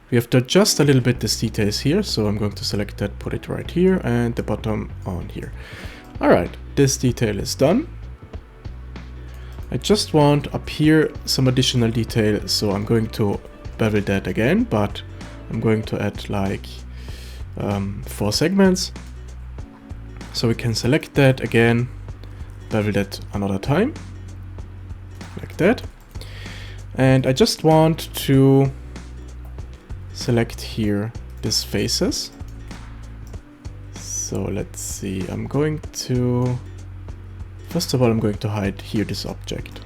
We have to adjust a little bit these details here, so I'm going to select that, put it right here, and the bottom on here. Alright, this detail is done. I just want up here some additional detail, so I'm going to bevel that again, but I'm going to add like 4 segments. So we can select that again, bevel that another time, like that. And I just want to select here these faces. So let's see, I'm going to, first of all, I'm going to hide here this object.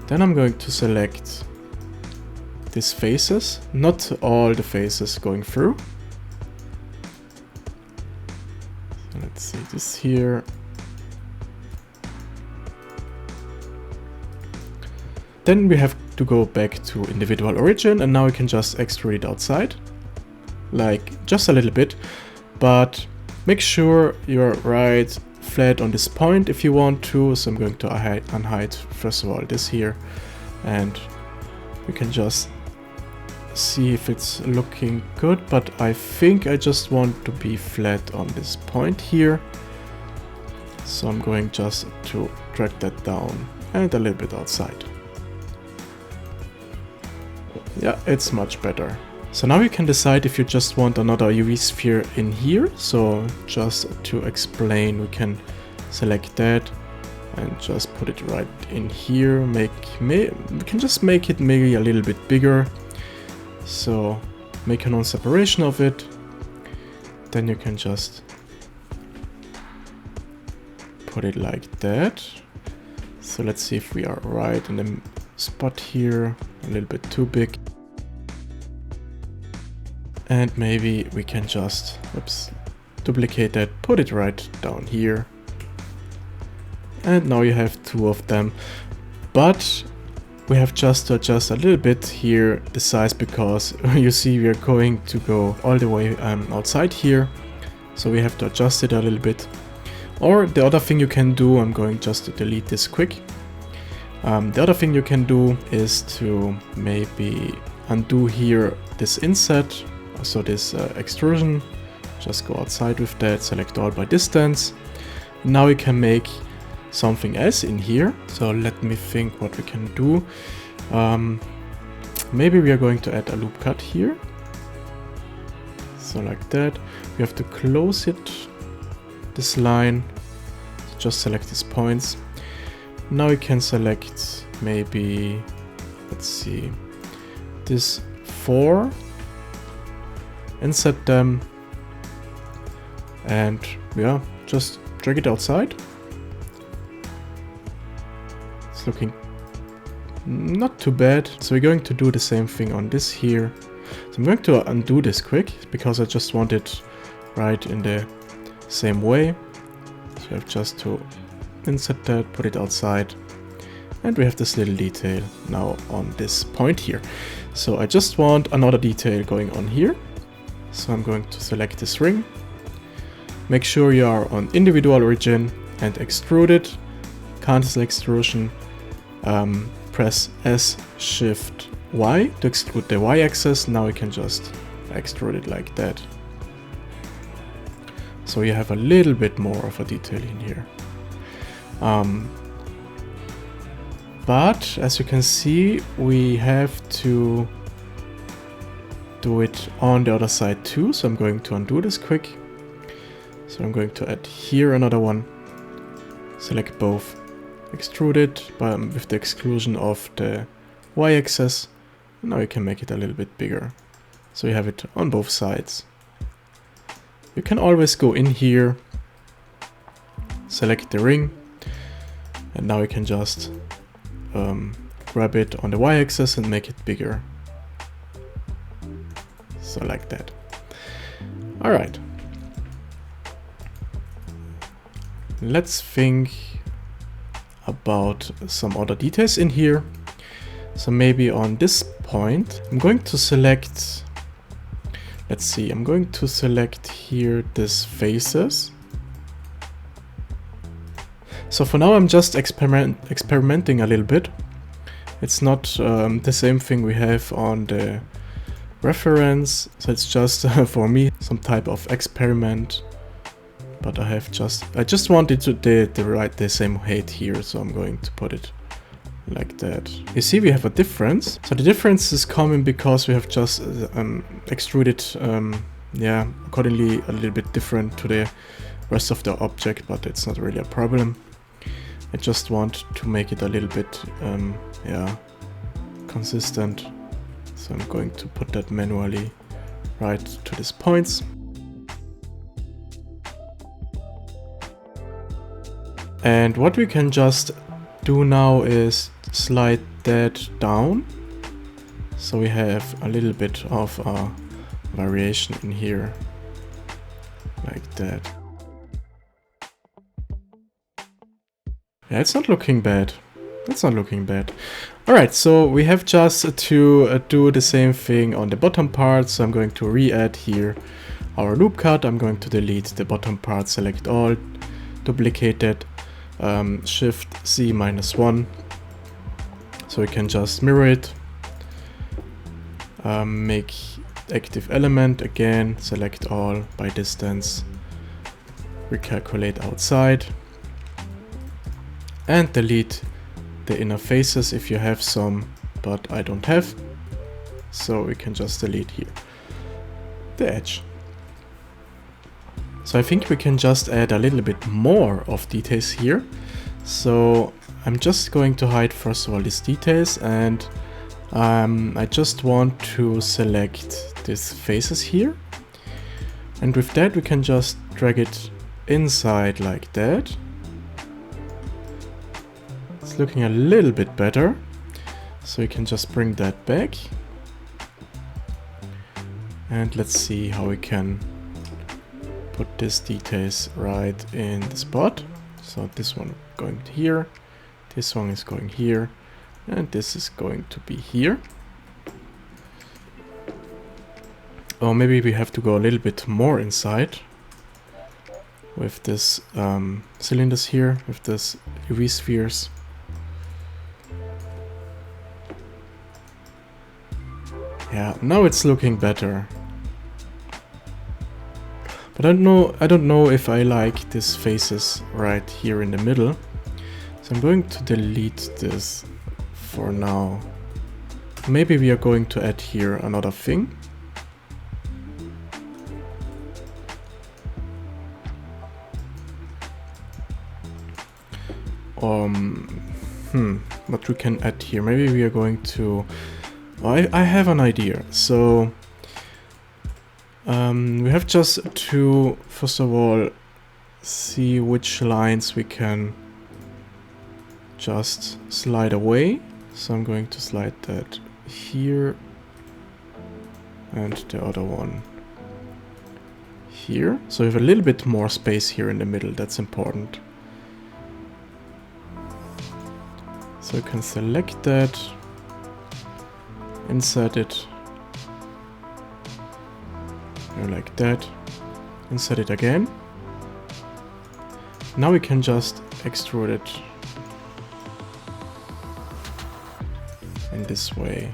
Then I'm going to select these faces, not all the faces going through. So let's see this here. Then we have to go back to individual origin, and now we can just extrude it outside, like just a little bit, but make sure you're right flat on this point if you want to. So I'm going to unhide first of all this here, and we can just see if it's looking good, but I think I just want to be flat on this point here. So I'm going just to drag that down and a little bit outside. Yeah, it's much better. So now you can decide if you just want another UV sphere in here. So just to explain, we can select that and just put it right in here. We can just make it maybe a little bit bigger. So make a non-separation of it. Then you can just put it like that. So let's see if we are right in the spot here, a little bit too big. And maybe we can just, oops, duplicate that, put it right down here. And now you have 2 of them. But we have just to adjust a little bit here the size, because you see we are going to go all the way outside here. So we have to adjust it a little bit. Or the other thing you can do, I'm going just to delete this quick. The other thing you can do is to maybe undo here this inset, so this extrusion. Just go outside with that, select all by distance. Now we can make something else in here. So let me think what we can do. Maybe we are going to add a loop cut here. So like that. We have to close it, this line. Just select these points. Now we can select maybe, let's see, this 4 and set them, and yeah, just drag it outside. It's looking not too bad. So we're going to do the same thing on this here. So I'm going to undo this quick because I just want it right in the same way. So I have just to insert that, put it outside, and we have this little detail now on this point here. So I just want another detail going on here. So I'm going to select this ring. Make sure you are on individual origin and extrude it. Cancel extrusion. Press S, Shift, Y to extrude the Y axis. Now we can just extrude it like that. So you have a little bit more of a detail in here. But as you can see, we have to do it on the other side too. So I'm going to undo this quick. So I'm going to add here another one. Select both. Extrude it with the exclusion of the Y-axis. Now you can make it a little bit bigger. So you have it on both sides. You can always go in here, select the ring, and now you can just grab it on the Y-axis and make it bigger. So like that. All right. Let's think about some other details in here. So maybe on this point, I'm going to select, let's see, I'm going to select here this faces. So for now I'm just experimenting a little bit. It's not the same thing we have on the reference. So it's just for me some type of experiment. But I just wanted to write the same height here, so I'm going to put it like that. You see we have a difference. So the difference is coming because we have just extruded, yeah, accordingly a little bit different to the rest of the object, but it's not really a problem. I just want to make it a little bit, yeah, consistent. So I'm going to put that manually right to these points. And what we can just do now is slide that down. So we have a little bit of a variation in here, like that. Yeah, it's not looking bad. It's not looking bad. Alright, so we have just to do the same thing on the bottom part. So I'm going to re-add here our loop cut. I'm going to delete the bottom part, select all, duplicate it, Shift C -1. So we can just mirror it. Make active element again, select all by distance, recalculate outside, and delete the inner faces if you have some, but I don't have. So we can just delete here the edge. So I think we can just add a little bit more of details here. So I'm just going to hide first of all these details, and I just want to select these faces here. And with that we can just drag it inside like that. It's looking a little bit better. So we can just bring that back. And let's see how we can put these details right in the spot. So this one going here, this one is going here, and this is going to be here. Or maybe we have to go a little bit more inside with this cylinders here, with this UV spheres. Yeah, now it's looking better. But I don't know if I like these faces right here in the middle. So I'm going to delete this for now. Maybe we are going to add here another thing. What we can add here. Maybe we are going to... I have an idea. So we have just to, first of all, see which lines we can just slide away. So I'm going to slide that here and the other one here. So we have a little bit more space here in the middle. That's important. So you can select that, insert it like that, insert it again. Now we can just extrude it in this way.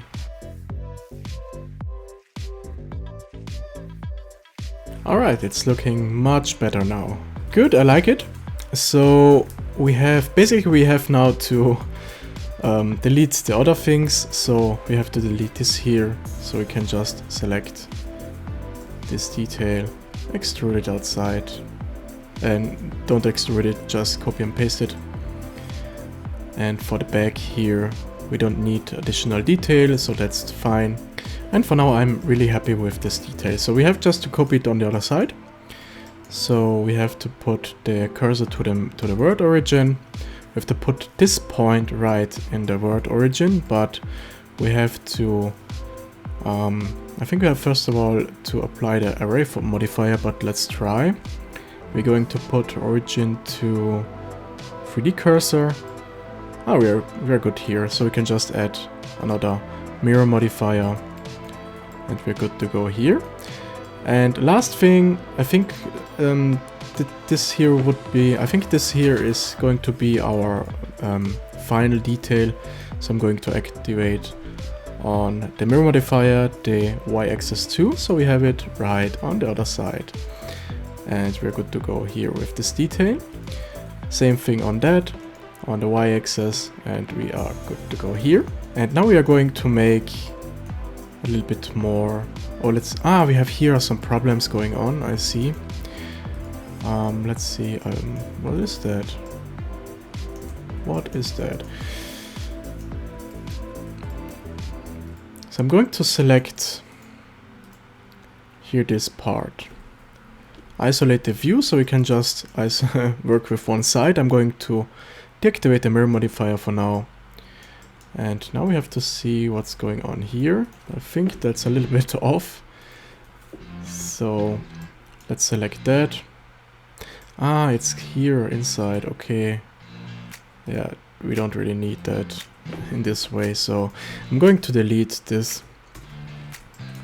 Alright, it's looking much better now. Good, I like it. So we have now to delete the other things. So we have to delete this here. So we can just select this detail, extrude it outside, and don't extrude it, just copy and paste it. And for the back here, we don't need additional detail, so that's fine. And for now, I'm really happy with this detail. So we have just to copy it on the other side. So we have to put the cursor to the word origin. We have to put this point right in the word origin, but we have to I think we have first of all to apply the array modifier, but let's try. We're going to put origin to 3D cursor. Oh, we're good here, so we can just add another mirror modifier, and we're good to go here. And last thing, I think this here would be, I think this here is going to be our final detail. So I'm going to activate on the mirror modifier the y-axis too, so we have it right on the other side. And we're good to go here with this detail. Same thing on that, on the y-axis, and we are good to go here. And now we are going to make a little bit more. Oh, we have here some problems going on, I see. Let's see, what is that? What is that? So I'm going to select here this part. Isolate the view so we can just work with one side. I'm going to deactivate the mirror modifier for now. And now we have to see what's going on here. I think that's a little bit off. So let's select that. Ah, it's here inside, okay. Yeah, we don't really need that in this way, so I'm going to delete this.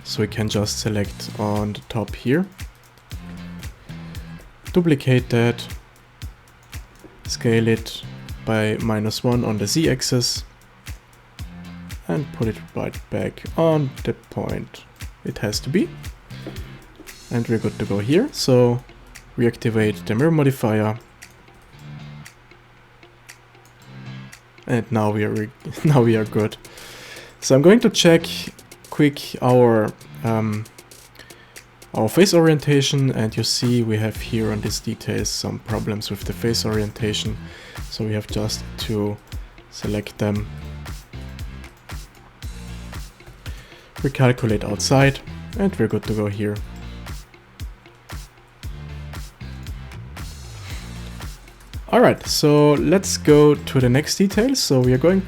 So we can just select on the top here. Duplicate that. Scale it by -1 on the z-axis. And put it right back on the point it has to be. And we're good to go here. So reactivate the mirror modifier, and now we are good. So I'm going to check quick our face orientation, and you see we have here on these details some problems with the face orientation. So we have just to select them, recalculate outside, and we're good to go here. Alright, so let's go to the next detail. So we're going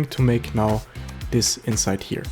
to make now this inside here.